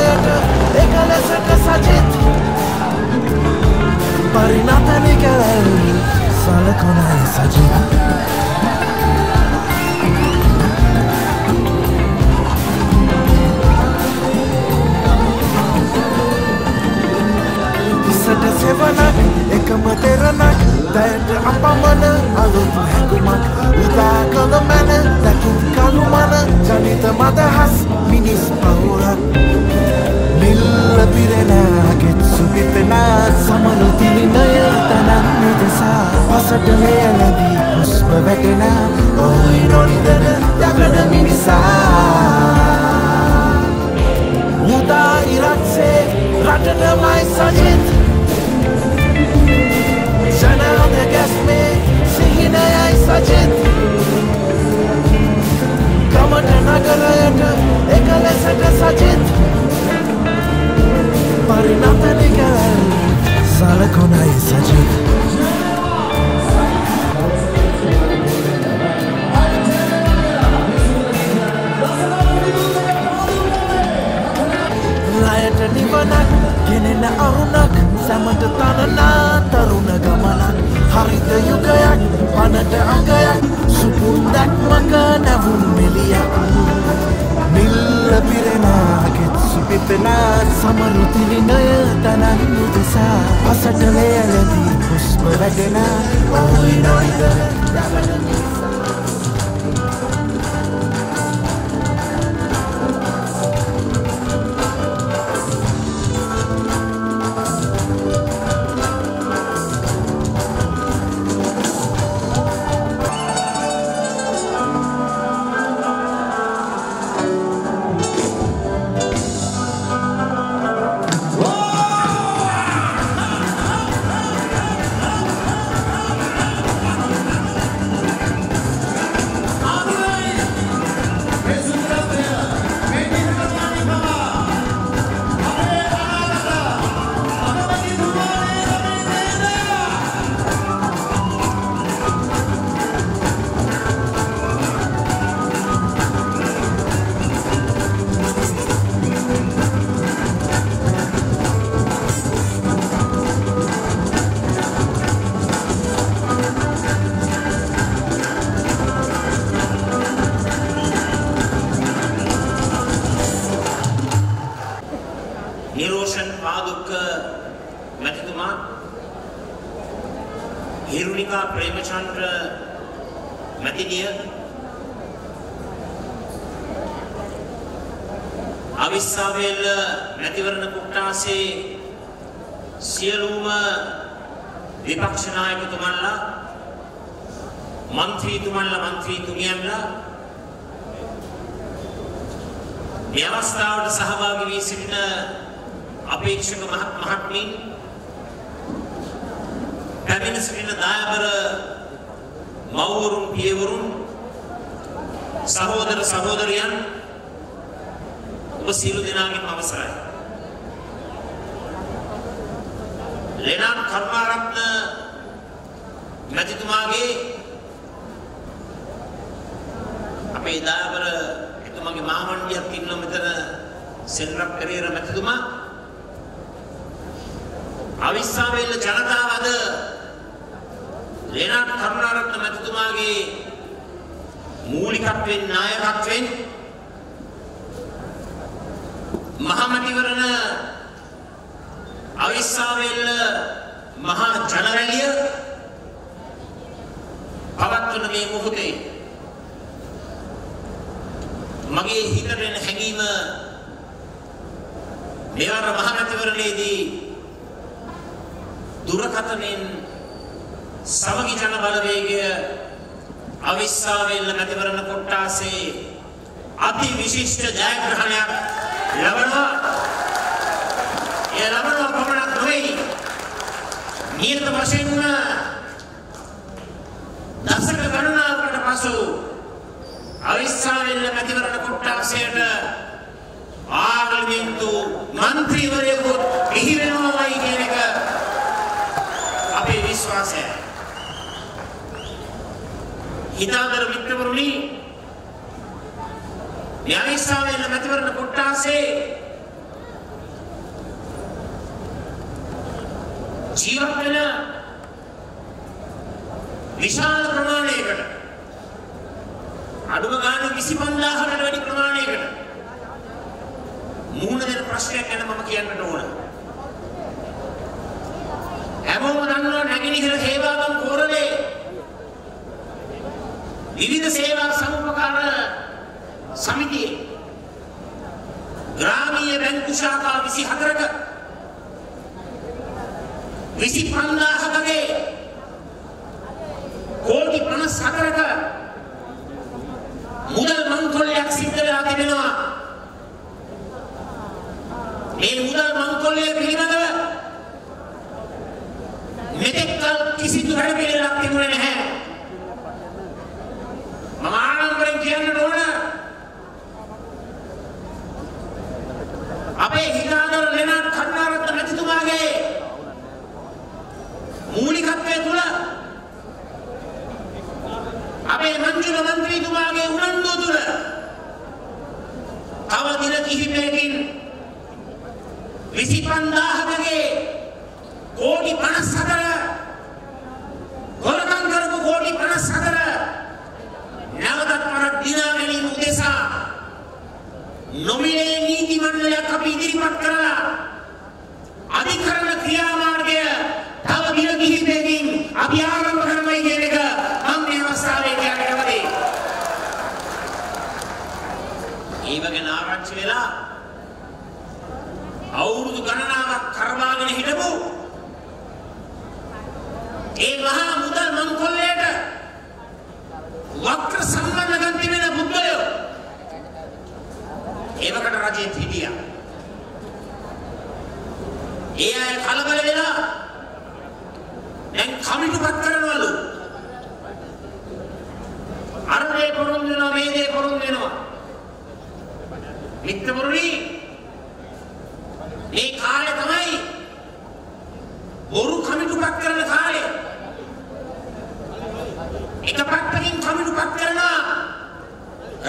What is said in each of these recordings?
නගරයට එක ලෙසට සජිත් පරිණතනි කැලැවි සලකුණයි සජිත් ඉසට සෙවනක් එකම තෙරණක් දැයට අපමණ අලුත් හැකුමක් උදා කළ මැන දැකුම් කළු මන ජනිත මදහස් මිනිස් පවුරක් මිල්ල පිරෙනගෙත් සුපිපෙන සමනු තිලිනය තනක් නිදසා පසට ලේලදී හුස්ම වැටෙන ඔයි නොනිදන යකඩ මිනිසා උදා ඉරක්සේ රටටමයි Sajith Janel de gasme, sihine ay sajid Kamata nagarayata, ekalesata sajid Parinatani kal, salakonay sajid Layata nivanak, genena arunak Samanta tanana, taruna gamanak Harita yugayak, panada anggayak Supundak maka navun meliak Milla pirena, get supipena Samaruti naya tanan nudesa Pasata leyaladi, puspa ragena Oi noida, අවිස්සාවේල මැතිවරණ කුට්ටාසේ සියලුම විපක්ෂ නායකතුමන්ලා මන්ත්‍රීතුමියන්ලා මේ අවස්ථාවට සහභාගී වී සිටින අපේක්ෂක මහත්මීන් පැමිණ සිටින දායබර මව්වරුන් පියවරුන් සහෝදර සහෝදරියන් සියලු දෙනාගේම අවසරයි. ලෙනන් කරුණාරත්න මැතිතුමාගේ අපේ දායබර එතුමාගේ මහමණ්ඩියක් ඉන්නවා මෙතන සෙල්රක් පෙරේර මැතිතුමා අවිස්සාවේල ජනතාව අද ලෙනන් කරුණාරත්න මැතිතුමාගේ මූලිකත්වයෙන් නායකත්වයෙන් මහමැතිවරණ අවිස්සාවේල මහා ජනරැලිය පවත්වන මේ මොහොතේ මගේ හිතට එන හැඟීම මෙවර මහමැතිවරණයේදී දුරකථනයෙන් සමගි ජන බලවේගය අවිස්සාවේල මැතිවරණ කොට්ටාසේ අති විශිෂ්ට ජයග්‍රහණයක් ලබනවා. ඒ ලබනවා පමණක් නොවේ. නියත වශයෙන්ම දශක ගණනාවකට පසු අවිස්සාවේල මැතිවරණ කොට්ටාසයට පාර්ලිමේන්තු මන්ත්‍රීවරයෙකු බිහි වෙනවායි කියන එක අපේ විශ්වාසයයි. හිතාදර මිත්‍රවරුනි මේ අවිස්සාවේල මැතිවරණ කොට්ටාසේ ජීවත් වෙන විශාල ප්‍රමාණයකට අඩුම ගානේ 25000කට වැඩි ප්‍රමාණයකට මුහුණ දෙන ප්‍රශ්නයක් ගැන මම කියන්නට ඕන. හැමෝම දන්නවා නැගෙනහිර හේවාගම් කෝරළේ විවිධ සේවා සමුපකාර සමිතියේ ග්‍රාමීය බැංකු ශාඛා 24ක 25000කගේ කෝටි 54ක මුදල් මංකොල්ලයක් සිද්ධ වෙලා තිබෙනවා. මේ මුදල් මංකොල්ලය පිළිබඳව මෙතෙක් කල කිසිදු වැඩපිළිවෙලක් තිබුණේ නැහැ. මම ආරම්භයෙන් කියන්න ඕන අපේ හිතාදර ලෙනට් කරුණාරත්න මැතිතුමාගේ මූලිකත්වය තුළ අපේ මන්ත්‍රී මන්ත්‍රීතුමාගේ උනන්දුව තුළ තව දින කිහිපයකින් 25000කගේ කෝටි 54 ගොරකම් කරපු කෝටි 54 නැවතත් වරක් දිනා ගැනීම උදෙසා නොමිලේ නීති මණ්ඩලයක් අපි ඉදිරිපත් කරලා අධිකරණ ක්‍රියාමාර්ගය තව දින කිහිපයකින් අපි ආරම්භ කරමයි කියන එක මම මේ අවස්ථාවේ කියන්න කැමතියි. ඒ වගේ ආරංචි වෙලා අවුරුදු ගණනාවක් කරවාගෙන හිටපු ඒ මහා මුදල් මංකොල්ලයට වක්‍ර සම්බන්ධකම් තිබෙන පුද්ගලයෝ ඒවකට රජයේ හිටියා. ඒ අය කලබල වෙලා දැන් කමිටුපත් කරනවලු. අරනේ පොරොන්දු වෙනවා මේ දේ පොරොන්දු වෙනවා. මිත්‍රවරුනි මේ කාලේ තමයි බොරු කමිටුපත් කරන කාලේ. එක පැත්තකින් කමිටුපත් කරනවා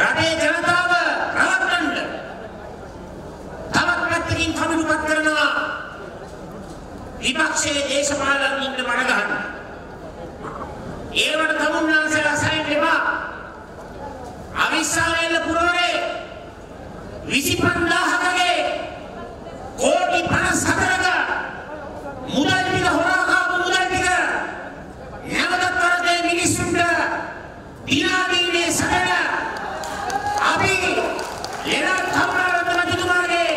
රටේ ජනතාව රවට්ටන්න. තවත් පැත්තකින් කමිටුපත් කරනවා විපක්ෂයේ දේශපාලනින් ඉන්න බඩ ගන්න. ඒවට තමුන්නාන්සලා සයින් දෙපා. අවිස්සාවෙල්ල පුරවරේ 25000කගේ කෝටි 54ක මුදල් ටික හොරා කාපු මුදල් ටික නැවතත් වරදේ මිනිස්සුන්ට දිනා දීමේ සැකන අපි ලෙනට් කරුණාරත්න මැතිතුමාගේ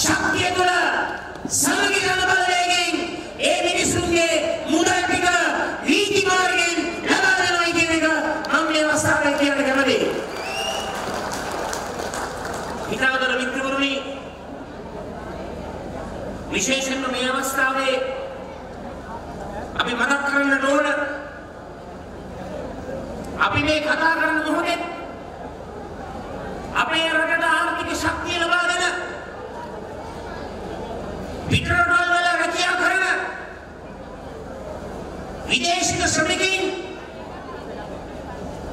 ශක්තිය තුළ සමගි ජන බලවේගයෙන් ඒ මිනිස්සුන්ගේ මුදල් ටික නීති මාර්ගයෙන් ලබා දෙනවා කියන එක මම මේ අවස්ථාවේ කියන්න කැමතියි. හිතාගන්න මිත්‍රවරුනි විශේෂයෙන්ම මේ අවස්ථාවේ අපි මතක් කරන්න ඕන අපි මේ කතා කරන මොහොතේ අපේ රටට ආර්ථික ශක්තිය ලබා දෙන පිටරටවල වල රැකියා කරන විදේශික ශ්‍රමිකයින්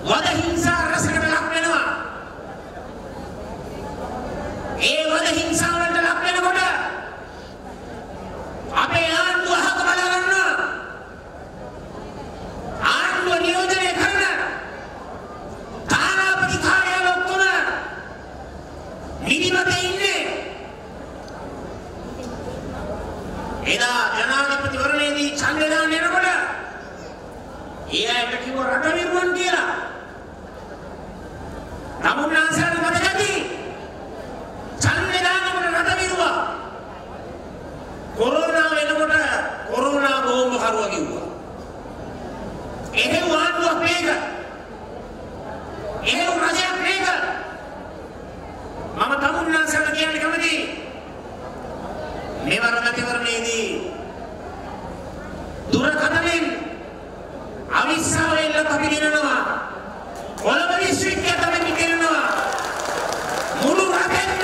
වද හිංසා රසකට ලක් වෙනවා. ඒ වද හිංසා වලට ලක් වෙනකොට අපේ ආණ්ඩුව අහක බල ගන්න ආණ්ඩුව නියෝජනය කරන තානාපති කාර්යාල ඔක්කොම නිදිමතේ ඉන්නේ. එදා ජනාධිපතිවරණයේදී ඡන්දය දාන්න යනකොට ඒ අයට කිව්ව රට විරුවන් කියලා. තමුන්නාන්සලා මතකයි ඡන්දය දානකොට රට විරුවා. කොරෝනා වෙනකොට කොරෝනා බෝම්බ හරුවා කිව්වා. එහෙම ආණ්ඩුවක් මේක. එහෙම රජයක් මේක. මම තමුන්නාන්සලා කියන්න කැමතියි. මෙවර මැතිවරණයේදී දුරකථනයෙන් අවිස්සාවෙල්ල අපි දිනනවා. කොළඹ දිස්ත්‍රික්කයට අපි දිනනවා. මුළු රටෙන්ම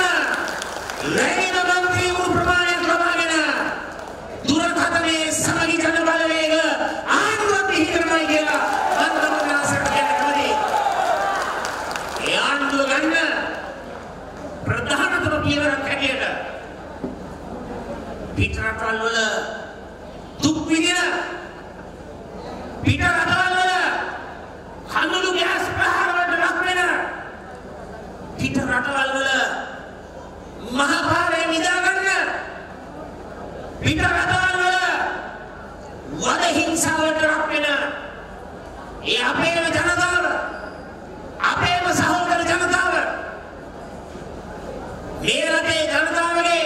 ලැබෙන මන්ත්‍රී වූ ප්‍රමාණයක් ලබාගෙන දුරකථනයේ සමගි ජන බලවේග ආණ්ඩුවක් පිහිටනවා කියලා මම තමුන්නාන්සලා කියන්න කැමතියි. ඒ ආණ්ඩුව ගන්න ප්‍රධානතම පියවරක් හැටියට පිටරටවල වල දුක් අපේම ජනතාව අපේම සහෝදර ජනතාව මේ රටේ ජනතාවගේ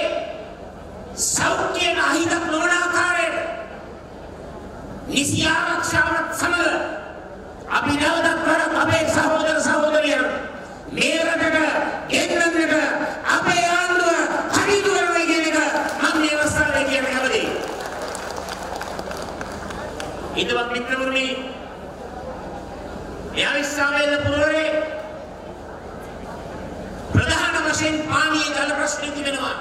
සෞඛ්‍යයට අහිතක් නොවන ආකාරයට නිසි ආරක්ෂාවත් සමග අපි නැවතත් වරක් අපේ සහෝදර සහෝදරියන් මේ රටට ගෙන්නන්නට අපේ ආණ්ඩුව කටයුතු කරනවා කියන එක මම මේ අවස්ථාවේ කියන්න කැමතියි. ඉදවත් මිත්‍රවරුනි, මේ අවිස්සාවේල පුරවරේ ප්‍රධාන වශයෙන් පානීය ජල ප්‍රශ්න තිබෙනවා.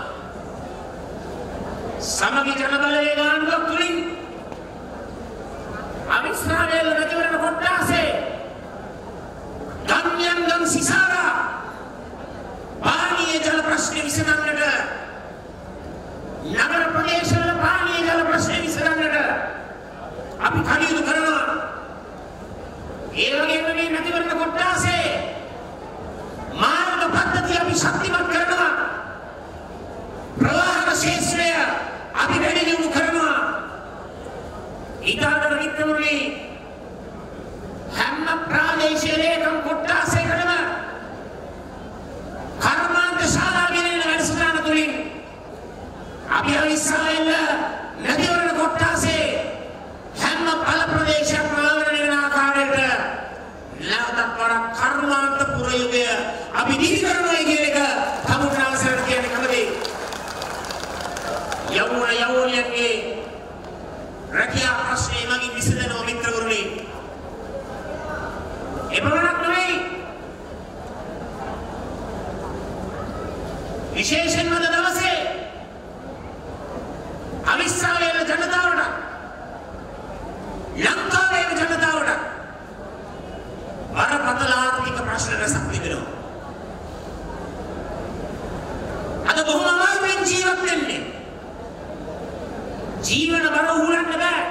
සමගි ජනබලයේ ආණ්ඩුවක් තුලින් අවිස්සාවේල මැතිවරණ කොට්ටාසේ ගම්යන්ගම් සිසාරා පානීය ජල ප්‍රශ්න විසඳන්නට නගර ප්‍රදේශවල පානීය ජල ප්‍රශ්න විසඳන්නට අපි කටයුතු කරනවා. ඒ වගේම මේ මැතිවරණ කොට්ටාසේ මාර්ග පද්ධතිය අපි ශක්තිමත් කරනවා. ප්‍රවාහන ශේෂ්ත්‍රය අපි වැඩි දියුණු කරනවා. ඊටාතර මිත්‍රවරුනි, හැම ප්‍රාදේශීය ලේකම් කොට්ටාසයකටම කර්මාන්ත ශාලා ගෙනෙන වැඩසටහන තුලින් අපි අවිස්සාවෙල්ල මැතිවරණ කොට්ටාසේ හැම පළ ප්‍රදේශයක්ම ආවරණය වෙන ආකාරයට නැවතත් වරක් කර්මාන්ත පුරයුගය අපි දිවි කරනවා කියන එක තමුන්නාසරට කියන්න කැමතියි. යවුණියන්ගේ රැකියා ප්‍රශ්නේ මගින් විසඳනවා මිත්‍රවරුනි. එපමණක් නෙවෙයි, විශේෂයෙන්ම අද දවසේ අවිස්සාවේල ජනතාවට, ලංකාවේ ජනතාවට බරපතල ආර්ථික ප්‍රශ්න රැසක් තිබෙනවා. අද බොහොම අමාරුවෙන් ජීවත් වෙන්නේ. ජීවන බර උහුලන්න බෑ.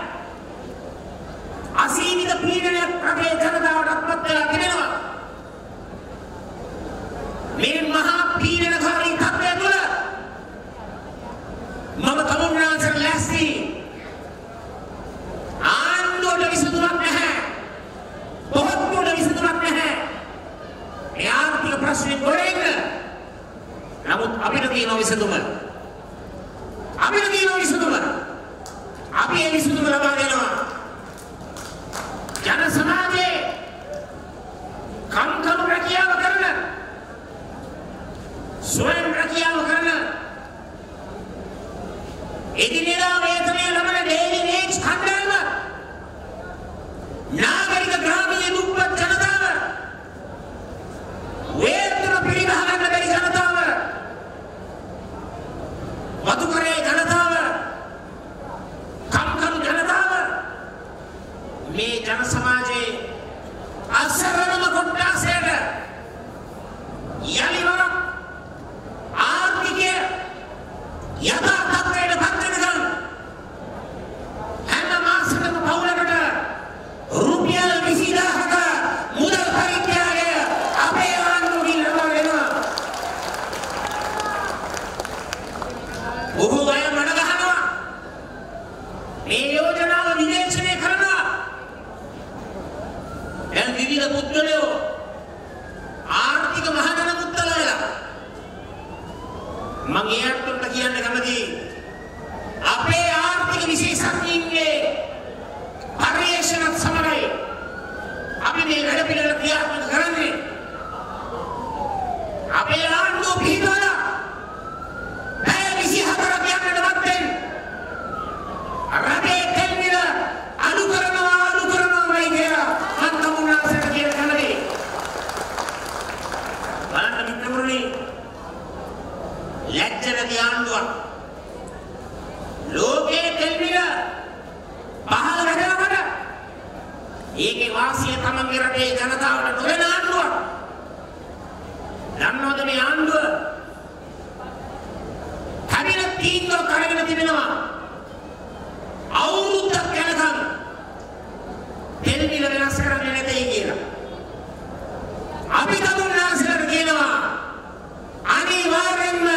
අසීමිත පීඩනයක් රටේ ජනතාවට අත්පත් වෙලා තිබෙනවා. මේ මහා පීඩනකාරී තත්ත්වය තුළ මම තමුන්නාන්සට ලෑස්ති. ආණ්ඩුවට විසඳුමක් නැහැ. පොහොත්තුවට විසඳුමක් නැහැ. මේ ආර්ථික ප්‍රශ්නේ ගොඩෙන්න. නමුත් අපිට තියෙන විසඳුම. අපි ඒ විසඳුම ලබා දෙනවා. ජන සමාජයේ කම්කම් රැකියාව කරන, ස්වයං රැකියාව කරන, එදිනෙදා වේතනය ලබන ඩේලි වේජ් කණ්ඩායම, නාගරික ග්‍රාමීය දුප්පත් ජනතාව, වේතන පිරිනහ ගන්න බැරි ජනතාව, වතුකරේ ජනතාව, කම්කරු ජනතාව, මේ ජන සමාජයේ අසරණම කොට්ටාසයට යලිවරක් ආර්ථිකය යථා තත්ත්වයට පත් වෙනකම් හැම මාසෙකම පවුලකට රුපියල් 20000ක මුදල් පරිත්‍යාගය අපේ ආණ්ඩුවකින් ලබා දෙනවා. බොහෝ අය මඩ ගහනවා. මේ යෝජනාව විවේචනය කරනවා. දැන් විවිධ පුද්ගලයෝ ආර්ථික මහජන මුත්තල වෙලා මම ඊයන්ට කියන්න කැමතියි. අපේ ආර්ථික විශේෂඥයින්ගේ පරිශ්‍රණත් සමගයි අපි මේ වැඩ පිළිවෙල ක්‍රියාත්මක කරන්නේ. අපේ ආණ්ඩුව පිහිටවලා පැය 24ක් යන්නට මත්තෙන් රටේ තෙල් මිල අඩු කරනවාමයි කියලා මම තමුන්නාන්සට කියන කැමතියි. බලන්න මිත්‍රවරුනි, ලැජ්ජ නැති ආණ්ඩුවක් ලෝකයේ තෙල් මිල පහළ වෙනකොට ඒකේ වාසිය තමන්ගේ රටේ ජනතාවට නොවන ආණ්ඩුවක්. දන්නවද මේ ආණ්ඩුව කැබිනට් තීන්දුවක් අරගෙන තිබෙනවා අවුරුද්දක් යනකම් තෙල් මිල වෙනස් කරන්නේ නැtei කියලා. අපි තමුන්නාන්සට කියනවා අනිවාර්යෙන්ම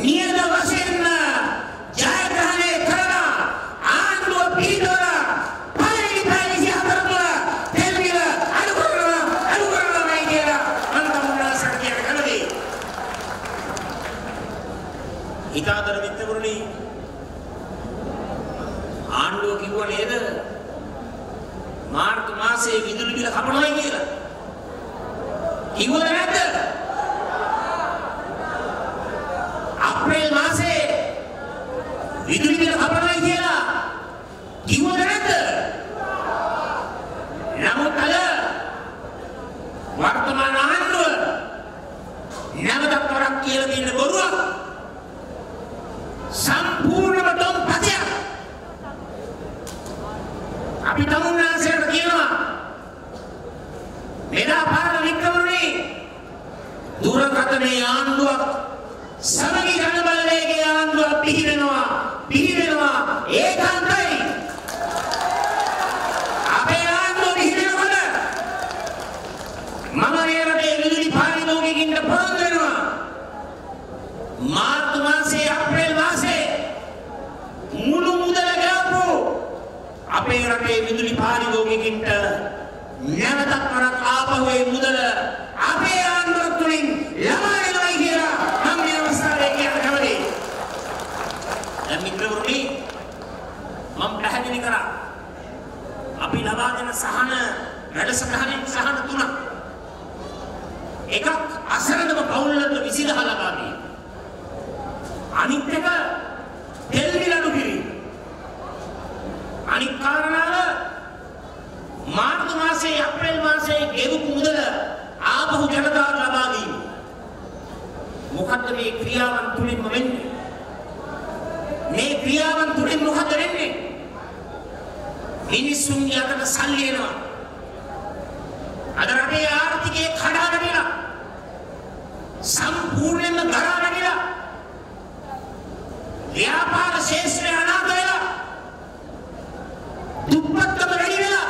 නියත වශයෙන්ම ජයග්‍රහණය කරලා ආණ්ඩුව පිළිදොර පළවෙනි පැය 24 තුළ තෙල් මිල හිතාදර මිත්‍රවරුනි ආණ්ඩුව කිව්ව නේද මාර්තු මාසයේ විදුලි බිල කපනවා කියලා කිව්වද නැද්ද අප්‍රේල් මාසයේ විදුලි බිල කපනවා කියලා කිව්වද නැද්ද නමුත් අද වර්තමාන ආණ්ඩුව නැවතත් වරක් කියලා දෙන්න බොරුවක් සම්පූර්ණම දොම්පතයක් අපි තමුන්නාසයට කියනවා මෙදා පාරල වික්‍රමනේ දුරකථනයේ ආණ්ඩුවක් සමගි ජන බලවේගයේ ආණ්ඩුවක් පිහිටෙනවා ඒකාන්තයි අපේ ආණ්ඩුව පිහිටෙනකොට මම මේ රටේ විදුලි පාරිභෝගිකින්ට පොරොන්දු වෙනවා මාර්තු මාසයේ අප්‍රේල් මාසයේ මුළු මුදල ගෙවපු අපේ රටේ විදුලි පාරිභෝගිකින්ට නැවතත් වරක් ආපහු ඒ මුදල අපේ ආණ්ඩුව තුලින් ලබා දෙනවා කියලා මම මේ අවස්ථාවේ කියන්න කැමතියි. දැන් මිත්‍රවරුනි මම පැහැදිලි කරා අපි ලබා දෙන සහන වැඩසටහනින් සහන තුනක් එකක් අසරණම පවුල්වලට 20000 ලබා දීම. අනිත් එක තෙල් මිල අඩු කිරීම. අනිත් කාරණාව මාර්තු මාසයේ අප්‍රේල් මාසයේ ගෙවපු මුදල ආපහු ජනතාවට ලබා දීම. මොකද්ද මේ ක්‍රියාවන් තුලින්ම වෙන්නේ? මේ ක්‍රියාවන් තුලින් මොකද වෙන්නේ? මිනිස්සුන්ගේ අතට සල්ලි එනවා. අද රටේ ආර්ථිකය කඩා වැටිලා සම්පූර්ණයෙන්ම ගරා වැටිලා ව්‍යාපාර ශේෂ්ත්‍රය අනාථ වෙලා දුප්පත්කම වැඩි වෙලා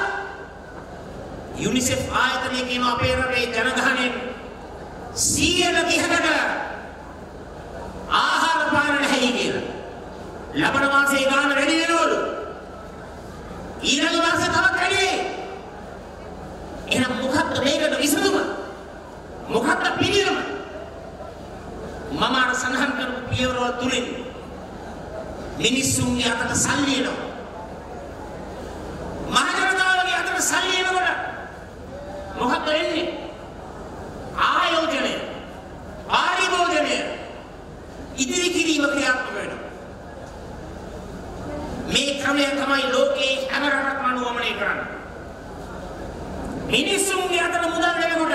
යුනිසෙෆ් ආයතනය කියන අපේ රටේ ජනගහනයෙන් 130කට ආහාර පාන නැහැ කියලා. ලබන මාසේ ගාන වැඩි වෙනවලු. ඊළඟ මාසේ තවත් වැඩි වෙයි. එහෙනම් මොකක්ද මේකට විසඳුම? මොකක්ද පිළියම? මම අර සඳහන් කරපු පියවරවල තුලින් මිනිස්සුන්ගේ අතට සල්ලි එනවා. මහජනතාවගේ අතට සල්ලි එනකොට මොකක්ද වෙන්නේ? ආයෝජනය, පාරිභෝජනය, ඉදිරි කිරීම ක්‍රියාත්මක වෙනවා. මේ ක්‍රමය තමයි ලෝකේ හැම රටකම අනුගමනය කරන්නේ. මිනිස්සුන්ගේ අතට මුදල් දෙනකොට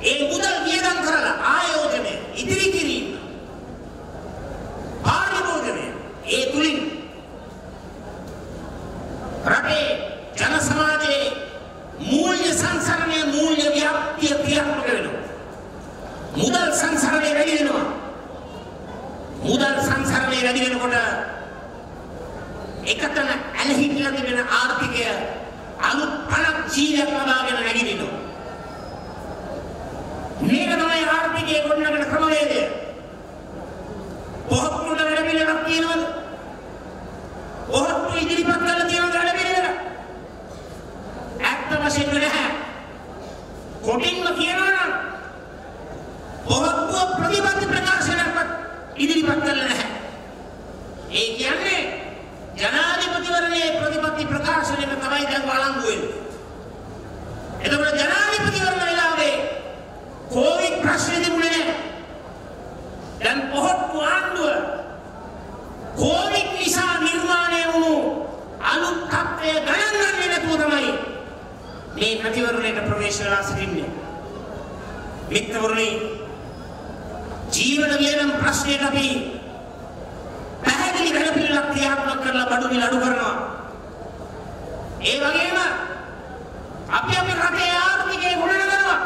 ඒ මුදල් වියදම් කරලා ආයෝජනය, ඉදිරි කිරීම, පාරිභෝජනය ඒ තුලින් රටේ ජන සමාජයේ මූල්‍ය සංසරණය, මූල්‍ය ව්‍යාප්තිය ක්‍රියාත්මක වෙනවා. මුදල් සංසරණය වැඩි වෙනවා. මුදල් සංසරණය වැඩි වෙනකොට එකතන ඇලහිටිලා තිබෙන ආර්ථිකය අලුත් පණක් ජීවිතයක් ලබාගෙන නැගිටිනවා. මේක තමයි ආර්ථිකයේ ගොඩනගන ක්‍රමවේදය. පොහොත්තුට වැඩ පිළිවෙලක් තියෙනවද? පොහොත්තු ඉදිරිපත් කරලා තියෙනවද වැඩ පිළිවෙල? ඇත්ත වශයෙන්ම නැහැ. කොටින්ම කියනවා නම් පොහොත්තු ප්‍රතිපත්ති ප්‍රකාශනයක්වත් ඉදිරිපත් කරලා නැහැ. ඒ කියන්නේ ජනාධිපතිවරණයේ ප්‍රතිපත්ති ප්‍රකාශනයක තමයි දැන් වළංගු වෙන්නේ. එතකොට ජනාධිපතිවරණ වෙලාවේ කොවිඩ් ප්‍රශ්නේ තිබුණේ නැහැ. දැන් පොහොත්තු ආණ්ඩුව කොවිඩ් නිසා නිර්මාණය වුණු අලුත් තත්ත්වය ගණන් ගන්නේ නැතුව තමයි මේ ප්‍රතිවරණයට ප්‍රවේශ වෙලා සිටින්නේ. මිත්‍රවරුනි, ජීවන වියදම් ප්‍රශ්නයට අපි පැහැදිලි වැඩපිළිවෙලක් ක්‍රියාත්මක කරලා බඩු මිල අඩු කරනවා. ඒ වගේම අපි අපේ රටේ ආර්ථිකය ගොඩනගනවා,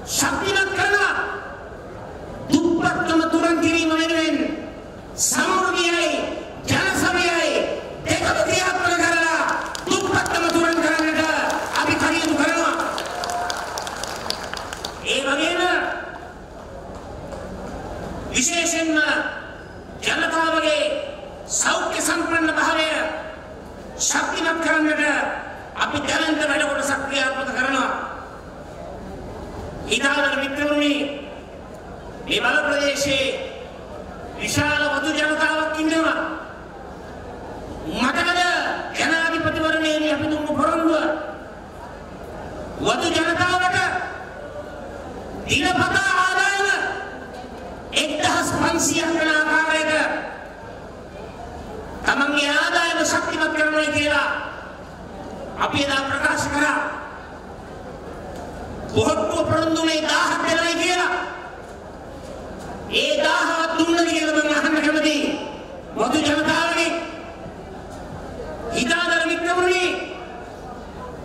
ශක්තිමත් කරනවා. දුප්පත්කම තුරන් කිරීම වෙනුවෙන් සමෘද්ධියයි ජනසමයයි දෙකම ක්‍රියාත්මක කරලා දුප්පත්කම තුරන් කරන්නට අපි කටයුතු කරනවා. ඒ වගේම විශේෂයෙන්ම ජනතාවගේ සෞඛ්‍ය සම්පන්න භාවය ශක්තිමත් කරන්නට අපි දැනන්ත වැඩ කොටසක් ක්‍රියාත්මක කරනවා. හිතාගන්න මිත්‍රවරුනි, මේ බල ප්‍රදේශයේ වතු ජනතාවට දිනපතා ආදායම 1500ක් වෙන ආකාරයක තමන්ගේ ආදායම ශක්තිමත් කරනවා කියලා අපි එදා ප්‍රකාශ කරා. පොහොට්ටුව පොරොන්දුනේ 1000ක් දෙනයි කියලා. ඒ 1000ක් දුන්නද කියලා මම අහන්න කැමතියි. වතු ජනතාවගේ හිතාදර මිත්‍රවරුනි,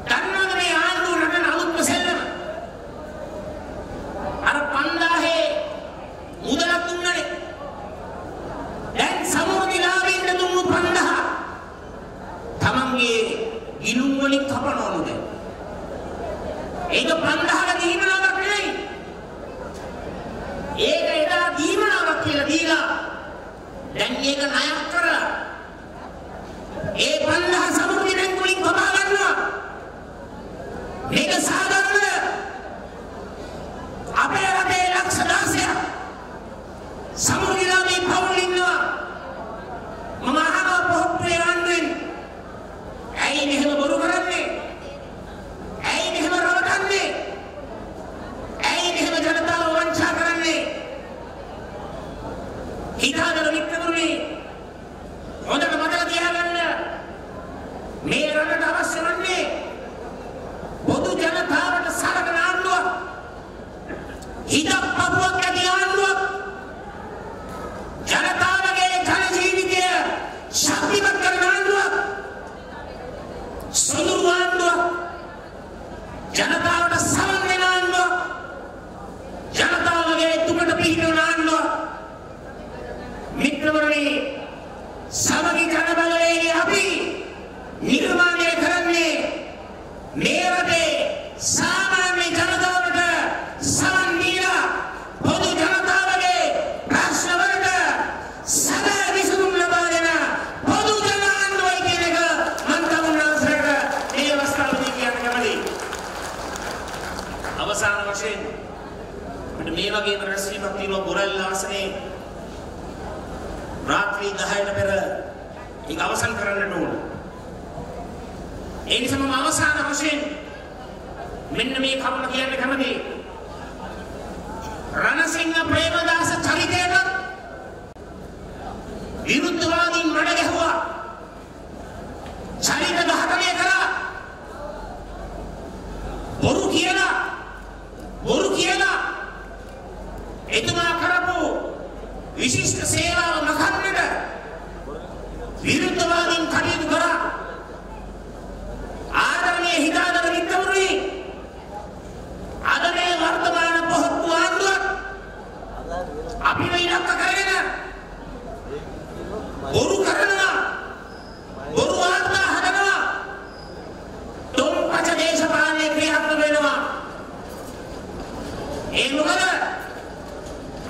දන්නවද මේ ආණ්ඩුව රටන අලුත්ම සෙල්ලම? අර 5000 මුදලක් දුන්නනේ. දැන් සමෘද්ධිලාභීන්ට දුන්නු 5000 තමන්ගේ ගිණුම් වලින් කපනවලු දැන්. ඒක 5000ක දීමනාවක් නෙවෙයි. ඒක එදා දීමනාවක් කියලා දීලා දැන් ඒක ණයක් කරලා ඒ 5000 සමෘද්ධි බැංකුවලින් කපා ගන්නවා. මේක සාධාරණ අපේ රටේ ලක්ෂ 16ක් සමෘද්ධිලාභී පවුල් ඉන්නවා. මම අහනවා පොහොට්ටුවේ ආණ්ඩුවෙන් ඇයි මෙහෙම බොරු කරන්නේ? ඇයි මෙහෙම රවටන්නේ? ඇයි මෙහෙම ජනතාව වංචා කරන්නේ? හිතාදර මිත්‍රවරුනි, හොඳට මතක තියාගන්න, මේ රටට අවශ්‍ය වන්නේ පොදු ජනතාවට සලකන ආණ්ඩුවක්, හිතක් පපුවක් ඇති ආණ්ඩුවක්, ජනතාවගේ ජන ජීවිතය ශක්තිමත් කරන ආණ්ඩුවක්, සුදුරු ආණ්ඩුවක්, ජනතාවට සමන් දෙන ආණ්ඩුවක්, ජනතාවගේ දුකට පිහිටවන ආණ්ඩුවක්. මිත්‍රවරුනි, සමගි ජනබලයේ අපි නිර්මාණය කරන්නේ මේ රටේ සාමාන්‍ය ජනතාවට සමන් දීලා පොදු ජනතාවගේ ප්‍රශ්න වලට සදා විසඳුම් ලබා දෙන පොදු ජන ආණ්ඩුවයි කියන එක මම තමුන්නාසරට මේ අවස්ථාවේදී කියන්න කැමතියි. අවසාන වශයෙන් අපිට මේ වගේම රැස්වීමක් තියෙනවා බොරැල්ල ආසනයේ රාත්‍රී 10ට පෙර ඒක අවසන් කරන්නට ඕන. ඒ නිසා මම අවසාන වශයෙන් මෙන්න මේ කරුණ කියන්න කැමතියි. රණසිංහ ප්‍රේමදාස චරිතයට විරුද්ධවාදීන් මඩ ගැහුවා. චරිත ඝාතනය කරා. බොරු කියලා එතුමා කරපු විශිෂ්ට සේවාව මකන්නට විරුද්ධවාදීන් කටයුතු කරා. ආදරණීය හිතාදර මිත්‍රවරුනි, අද මේ වර්තමාන පොහොට්ටු ආණ්ඩුවක් අපිව ඉලක්ක කරගෙන බොරු කරනවා, බොරු වාර්තා හදනවා, තොම්පච දේශපාලනයේ ක්‍රියාත්මක වෙනවා. ඒ මොකද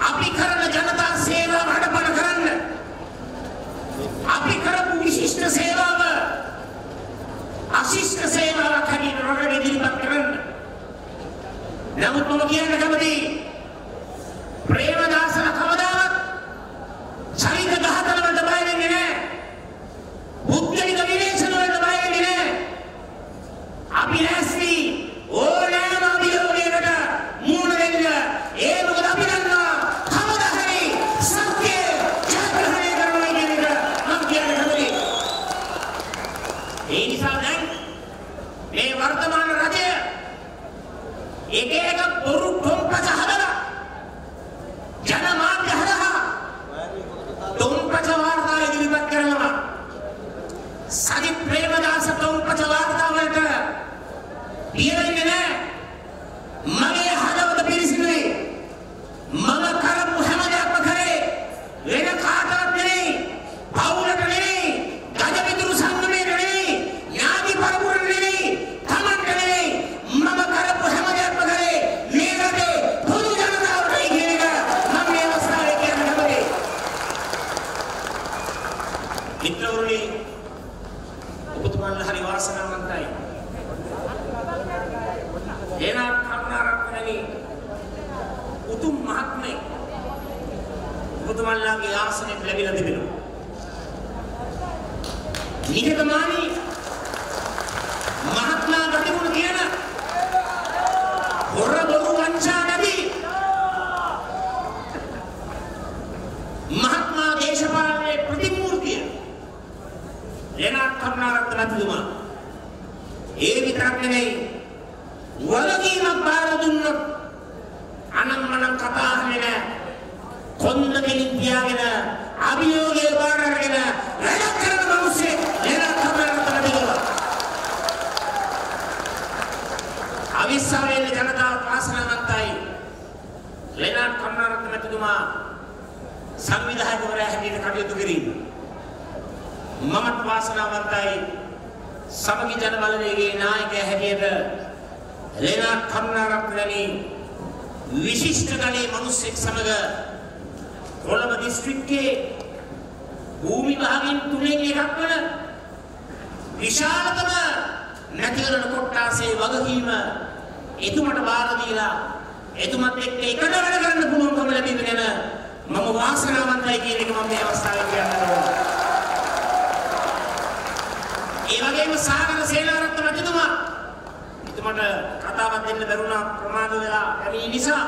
අපි කරන ජනතා සේවාව හඩපණ කරන්න, අපි කරපු විශිෂ්ට සේවාව අශිෂ්ට සේවාවක් හැටියට රටට ඉදිරිපත් කරන්න. නමුත් මම කියන්න කැමතියි, ප්‍රේමදාසලා කවදාවත් චරිත ඝාතන වලට බය වෙන්නේ නැහැ. පුද්ගලික විවේචන වලට බය වෙන්නේ නැහැ. අපි නැස්ති ඕනෑම අභියෝගයකට මුහුණ දෙන්න. ඒ මොකද අපි දන්නවා කවදා හරි සත්‍ය ජයග්‍රහණය කරනවා කියන එක මම කියන්න කැමතියි. ඒ නිසා දැන් මේ වර්තමාන රජය එක බොරු තොම්පච හදලා ජනමාධ්‍ය හදලා තොම්පච වාර්තා ඉදිරිපත් කරනවා. සජිත් ප්‍රේමදාස තොම්පච වාර්තා වලට පියවෙන්නේ නැහැ. මගේ හදවත පිරිසිදුයි. මම කරපු හැම දෙයක්ම කරේ වෙන කාටවත් නෙවෙයි, පවුලට නෙවෙයි, ගජවිදුරු සංගමයට නෙවෙයි, ඥාති පරපුරට නෙවෙයි, තමන්ට නෙවෙයි. මම කරපු හැම දෙයක්ම කරේ මේ රටේ පොදු ජනතාවටයි කියන එක මම මේ අවස්ථාවේ කියන්න කැමතියි. මිත්‍රවරුනි, ඔබතුමන්ලා හරි වාසනාවන්තයි. එනා කරුණාරත්නනි උතුම් මහත්මයෙක් ඔබතුමන්ලාගේ ආසනයට ලැබිලා තිබෙනවා. නිහතමානී මහත්මා ගතිගුණ කියන කොන්ද කෙලින් තියාගෙන අභියෝගයේ බාර අරගෙන වැඩ කරන මිනිස්සේ ලේනාත් කරුණාරත්න මැතිතුමා. අවිස්සාවේල ජනතාව වාසනාවන්තයි. ලේනාත් කරුණාරත්න මැතිතුමා සංවිධායකවරයා හැටියට කටයුතු කිරීම. මමත් වාසනාවන්තයි. සමගි ජන බලවේගයේ නායකයා හැටියට ලේනාත් කරුණාරත්නනි විශිෂ්ට ගණයේ මිනිස්සෙක් සමග කොළඹ දිස්ත්‍රික්කයේ භූමි භාගයෙන් 3න් එකක් වන විශාලතම නැතිවරණ කොට්ටාසේ වගකීම එතුමට බාර දීලා එතුමත් එක්ක එකට වැඩ කරන්න පුළුවන්කම ලැබීම ගැන මම වාසනාවන්තයි කියන එක මම මේ අවස්ථාවේ කියන්න ඕන. ඒ වගේම සාගර සේනාරත්න මැතිතුමා එතුමට කතාවක් දෙන්න බැරුණා ප්‍රමාද වෙලා යන්නේ නිසා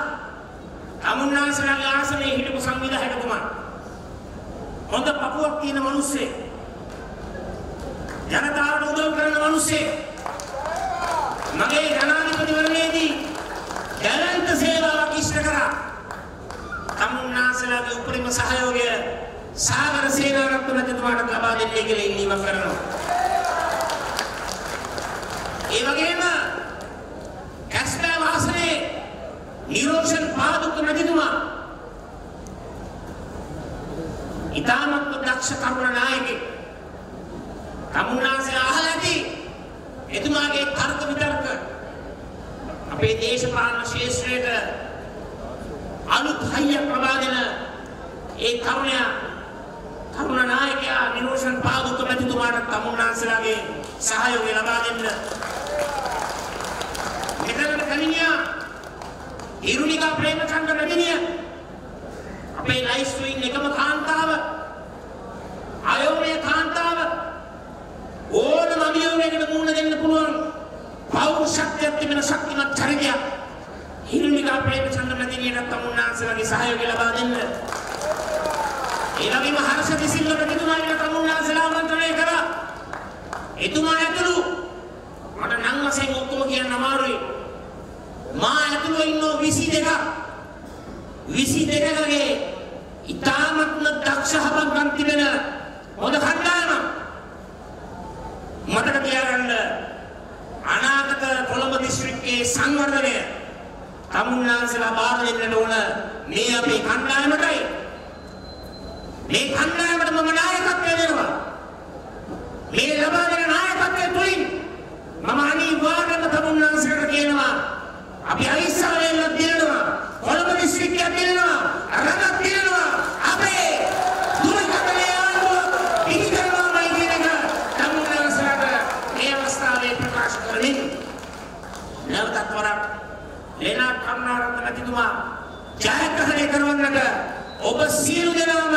අමුන්නාසලගේ ආසනයේ හිටපු සංවිධායකතුමා හොඳ පපුවක් තියෙන මිනිස්සේ ජනතාවට උදව් කරන මිනිස්සේ මගේ ජනාධිපතිවරණයේදී දැවැන්ත සේවාවක් ඉෂ්ට කරා. අමුන්නාසලගේ උපරිම සහයෝගය සාගර සේනාරත්න මැතිතුමාට ලබා දෙන්නේ කියලා ඉල්ලීමක් කරනවා. ඒ වගේම කැස්බෑ වාසනේ නිරෝෂන් පාදුක්ක මැතිතුමා ඉතාමත් දක්ෂ කරුණ නායකයෙක්. තමුන්නාසේ අහලා ඇති එතුමාගේ තර්ක විතර්ක අපේ දේශපාලන ශාස්ත්‍රයට අලුත් හයියක් ලබා දෙන ඒ කරුණ නායකයා නිරෝෂන් පාදුක්ක මැතිතුමාට තමුන්නාසේලාගේ සහයෝගය ලබා දෙන්න. මෙතනට කලින්යා ඉරුණිකා ප්‍රේමචන්ද්‍ර මැතිණිය අපේ ලයිස්ට් ඉන්න එකම කාන්තාව අයෝමය කාන්තාව ඕනම අභියෝගයකට මුහුණ දෙන්න පුළුවන් පෞරුෂත්වයක් තිබෙන ශක්තිමත් චරිතයක් ඉරුණිකා ප්‍රේමචන්ද්‍ර මැතිණියට තමුන්නාසේලාගේ සහයෝගය ලබා දෙන්න. ඒ වගේම හර්ෂ දිසිල්ල මැතිතුමාට තමුන්නාසේලා ආමන්ත්‍රණය කරා. එතුමා ඇතුළු මට නම් වශයෙන් ඔක්කොම කියන්න අමාරුයි. මා ඇතුළු ඉන්නෝ 22ක් 22කගේ ඉතාමත්ම දක්ෂ හපන්කම් තිබෙන හොඳ කණ්ඩායමක්. මතක තියාගන්න අනාගත කොළඹ දිස්ත්‍රික්කයේ සංවර්ධනය තමුන්නාන්සේලා බාර දෙන්නට ඕන මේ අපේ කණ්ඩායමටයි. මේ කණ්ඩායමට මම නායකත්වය දෙනවා. මේ ලබා දෙන නායකත්වය තුලින් මම අනිවාර්යයෙන්ම තමුන්නාන්සේට කියනවා අපි අවිස්සාවේල්ලක් දිනනවා කොළඹ දිස්ත්‍රික්කයක් දිනනවා රටක් දිනනවා අපේ දුරකථනයේ ආණ්ඩුව පිළිගන්නවායි කියන එක තමුන්නාන්සේට මේ අවස්ථාවේ ප්‍රකාශ කරමින් නැවතත් වරක් ලේනාත් කරුණාරත්න මැතිතුමා ජයග්‍රහණය කරවන්නට ඔබ සියලු දෙනාම